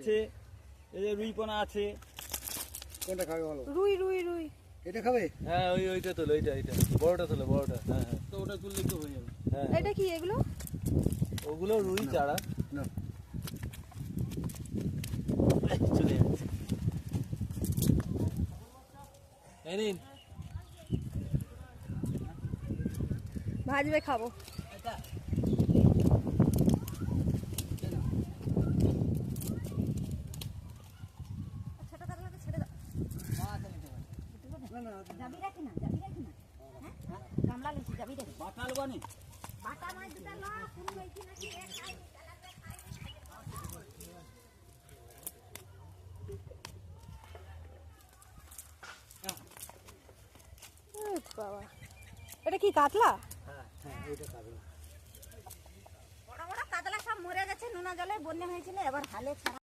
আছে, এই যে রুই পোনা আছে। কোনটা খাবে ভালো? রুই রুই রুই এটা খাবে? হ্যাঁ ওইটা তোলো, এইটা বড়টা তোলো, বড়টা। হ্যাঁ হ্যাঁ, তো ওটা তুললে তো হয়ে যাবে। হ্যাঁ এটা কি এগুলো? ওগুলো রুই চারা। না চলে যাচ্ছে। এই নিন। ভাজবে খাবো। যাবি রাখি না হ্যাঁ গামলা লিখি যাবি রাখি বাটাল বানি বাটা মাছ দুটা ল কোন হইছি নাকি এ খাই বাবা, এটা কি কাতলা? হ্যাঁ হ্যাঁ এইটা খাবে। বড় বড় কাতলা সব মরে গেছে, নোনা জলে বন্যা হয়েছিল, এবার হালে ছাড়া